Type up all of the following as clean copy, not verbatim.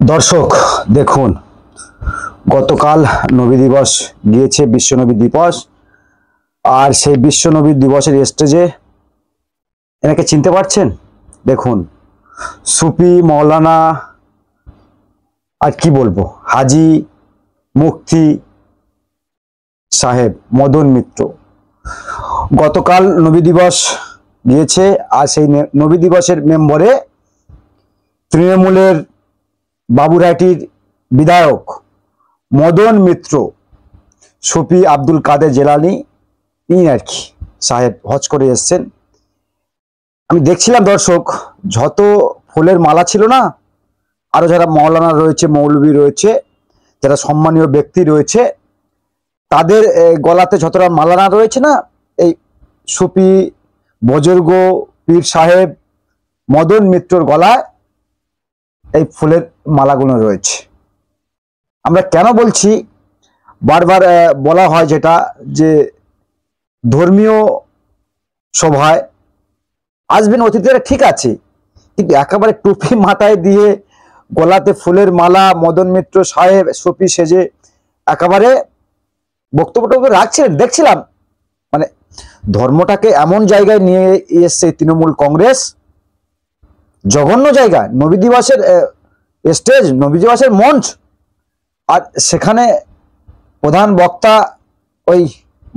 দর্শক দেখুন, গতকাল নবী দিবস গিয়েছে, বিশ্ব নবী দিবস। আর সেই বিশ্ব নবী দিবসের স্টেজে এনাকে চিনতে পারছেন? দেখুন, সুফি মৌলানা, আর কি বলবো, হাজি মুফতি সাহেব মদন মিত্র গতকাল নবী দিবস গিয়েছে। আর সেই নবী দিবসের মেম্বরে তৃণমূলের বাবুরহাটির বিধায়ক মদন মিত্র, সুফি আব্দুল কাদের জেলানি আর কি সাহেব হজ করে এসছেন। আমি দেখছিলাম দর্শক, যত ফুলের মালা ছিল না, আরো যারা মৌলানা রয়েছে, মৌলবী রয়েছে, যারা সম্মানীয় ব্যক্তি রয়েছে, তাদের গলাতে যতটা মালানা রয়েছে না, এই সুফি বুজুর্গ পীর সাহেব মদন মিত্রর গলায় এই ফুলের মালাগুলো রয়েছে। আমরা কেন বলছি, বারবার বলা হয় যেটা, যে ধর্মীয় সভায় আসবেন অতিথিরা, ঠিক আছে, কিন্তু একেবারে টুপি মাথায় দিয়ে গলাতে ফুলের মালা মদন মিত্র সাহেব সুফি সেজে একেবারে বক্তব্যটা রাখছিলেন। দেখছিলাম মানে ধর্মটাকে এমন জায়গায় নিয়ে এসছে তৃণমূল কংগ্রেস, জঘন্য জায়গা, নবী দিবসের স্টেজ, নবী দিবসের মঞ্চ, আর সেখানে প্রধান বক্তা ওই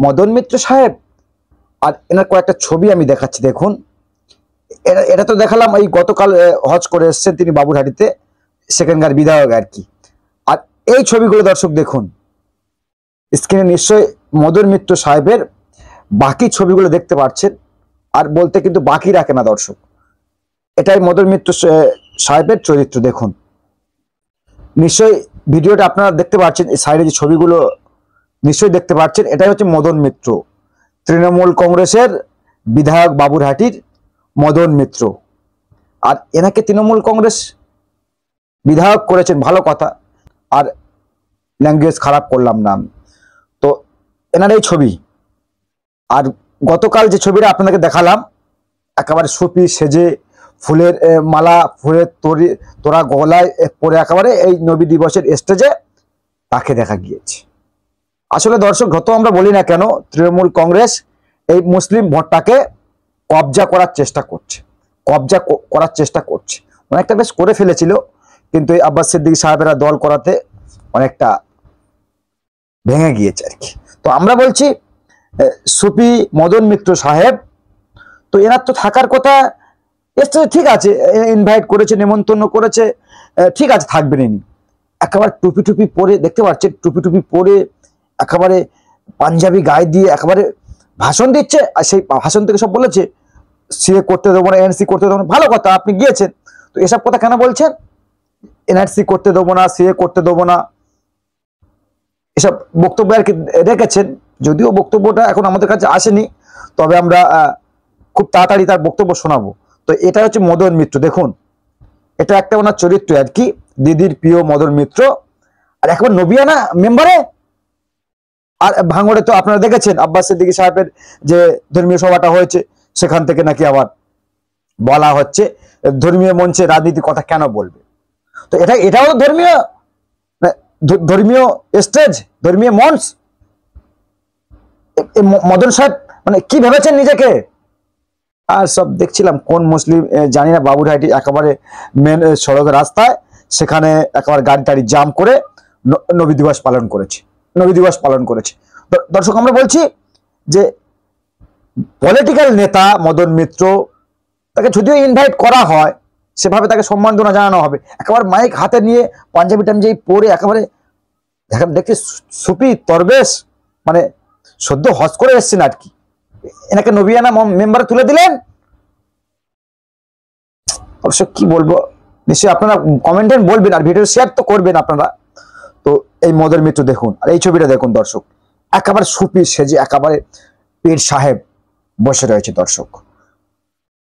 মদন মিত্র সাহেব। আর এনার কয়েকটা ছবি আমি দেখাচ্ছি, দেখুন। এটা তো দেখালাম, এই গতকাল হজ করে এসছেন তিনি বাবুরহাটিতে, সেখানকার বিধায়ক আর কি। আর এই ছবিগুলো দর্শক দেখুন, স্ক্রিনে নিশ্চয়ই মদন মিত্র সাহেবের বাকি ছবিগুলো দেখতে পাচ্ছেন। আর বলতে কিন্তু বাকি রাখে না দর্শক, এটাই মদন মিত্র সাহেবের চরিত্র। দেখুন, নিশ্চয়ই ভিডিওটা আপনারা দেখতে পাচ্ছেন, এই সাইডে যে ছবিগুলো নিশ্চয়ই দেখতে পাচ্ছেন, এটাই হচ্ছে মদন মিত্র, তৃণমূল কংগ্রেসের বিধায়ক বাবুরহাটির মদন মিত্র। আর এনাকে তৃণমূল কংগ্রেস বিধায়ক করেছেন, ভালো কথা, আর ল্যাঙ্গুয়েজ খারাপ করলাম না। তো এনার এই ছবি, আর গতকাল যে ছবিটা আপনাদেরকে দেখালাম, একেবারে সুফি সেজে ফুলের মালা, ফুলের তোরা গলায় পরে একেবারে এই নবী দিবসের স্টেজে তাকে দেখা গিয়েছে। আসলে দর্শক, যত আমরা বলি না কেন, তৃণমূল কংগ্রেস এই মুসলিম ভোটটাকে কবজা করার চেষ্টা করছে, অনেকটা বেশ করে ফেলেছিল, কিন্তু এই আব্বাস সিদ্দিকী সাহেবেরা দল করাতে অনেকটা ভেঙে গিয়েছে আর কি। তো আমরা বলছি, সুফি মদন মিত্র সাহেব, তো এনার তো থাকার কথা, ঠিক আছে, ইনভাইট করেছে, নিমন্ত্রণ করেছে, ঠিক আছে, থাকবেন ইনি। একেবারে টুপি টুপি পরে, দেখতে পাচ্ছেন, টুপি টুপি পরে একেবারে পাঞ্জাবি গায়ে দিয়ে একেবারে ভাষণ দিচ্ছে। আর সেই ভাষণ থেকে সব বলেছে সিএ করতে দেবো না, এনআরসি করতে দেবো না। ভালো কথা, আপনি গিয়েছেন, তো এসব কথা কেন বলছেন? এনআরসি করতে দেবো না, সিএ করতে দেবো না, এসব বক্তব্য আর কি রেখেছেন। যদিও বক্তব্যটা এখন আমাদের কাছে আসেনি, তবে আমরা খুব তাড়াতাড়ি তার বক্তব্য শোনাবো। তো এটা হচ্ছে মদন মিত্র, দেখুন, এটা একটা ওনার চরিত্র আর কি, দিদির প্রিয় মদন মিত্র। আর একবার নবিয়ানা মেম্বারে, আর ভাঙড়ে তো আপনারা দেখেছেন আব্বাস সিদ্দিকী সাহেবের যে ধর্মীয় সভাটা হয়েছে, সেখান থেকে নাকি আবার বলা হচ্ছে ধর্মীয় মঞ্চে রাজনীতির কথা কেন বলবে। তো এটাও ধর্মীয় স্টেজ, ধর্মীয় মঞ্চ। মদন সাহেব মানে কি ভেবেছেন নিজেকে? আর সব দেখছিলাম, কোন মুসলিম জানি না, বাবুরহাটি একেবারে মেন সড়কের রাস্তায়, সেখানে একেবারে গাড়ি টাড়ি জাম করে নবী দিবস পালন করেছে। দর্শক, আমরা বলছি যে পলিটিক্যাল নেতা মদন মিত্র, তাকে যদিও ইনভাইট করা হয়, সেভাবে তাকে সম্মাননা জানানো হবে। একেবারে মাইক হাতে নিয়ে পাঞ্জাবি টাঞ্জাবি পরে একেবারে দেখছি সুফি তরবেশ, মানে সদ্য হজ করে এসছেন আর কি, এনাকে নবিয়ানা মেম্বারে তুলে দিলেন। অবশ্য কি বলবো, নিশ্চয়ই আপনারা কমেন্টে বলবেন, আর ভিডিও শেয়ার তো করবেন আপনারা। তো এই মদন মিত্র দেখুন, আর এই ছবিটা দেখুন দর্শক, একেবারে সুফি সেজে একেবারে পীর সাহেব বসে রয়েছে দর্শক।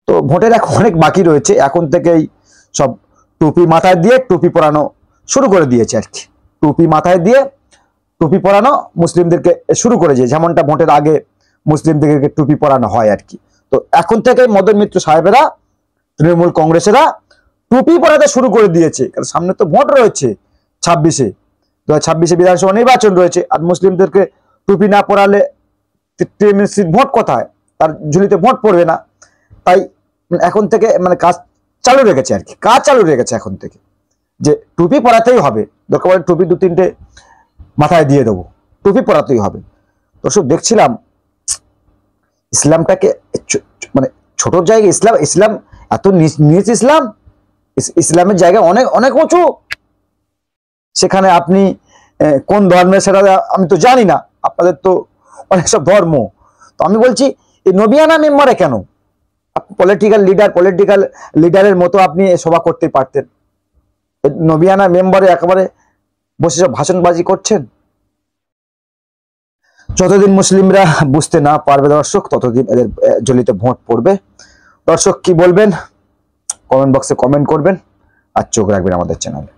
তো ভোটের এখন অনেক বাকি রয়েছে, এখন থেকেই সব টুপি মাথায় দিয়ে টুপি পরানো শুরু করে দিয়েছে আর কি। টুপি মাথায় দিয়ে টুপি পরানো মুসলিমদেরকে শুরু করেছে, যেমনটা ভোটের আগে মুসলিমদেরকে টুপি পরানো হয় আর কি। তো এখন থেকে মদন মিত্র সাহেবেরা, তৃণমূল কংগ্রেসেরা টুপি পরাতে শুরু করে দিয়েছে, কারণ সামনে তো ভোট রয়েছে 26-এ, 2026-এ বিধানসভা নির্বাচন রয়েছে। আর মুসলিমদেরকে টুপি না পরালে টিএমসির ভোট কোথায়, তার ঝুলিতে ভোট পড়বে না। তাই এখন থেকে মানে কাজ চালু রেখেছে আর কি, কাজ চালু রেখেছে এখন থেকে, যে টুপি পরাতেই হবে, দরকার পড়লে টুপি 2-3টে মাথায় দিয়ে দেবো, টুপি পরাতেই হবে। দর্শক, দেখছিলাম ইসলামটাকে মানে ছোট জায়গায় ইসলাম এত নিচ ইসলামের জায়গা অনেক অনেক উঁচু। সেখানে আপনি কোন ধর্মের সেটা আমি তো জানি না, আপনাদের তো অনেক সব ধর্ম। তো আমি বলছি এই নবিয়ানা মেম্বারে কেন, পলিটিক্যাল লিডারের মতো আপনি সভা করতে পারতেন, নবিয়ানা মেম্বারে একেবারে বসে সব ভাষণবাজি করছেন। যতদিন মুসলিমরা বুঝতে না পারবে দর্শক, ততদিন এদের ঝুলিতে ভোট পড়বে। দর্শক কি বলবেন কমেন্ট বক্সে কমেন্ট করবেন, আর চোখ রাখবেন আমাদের চ্যানেলে।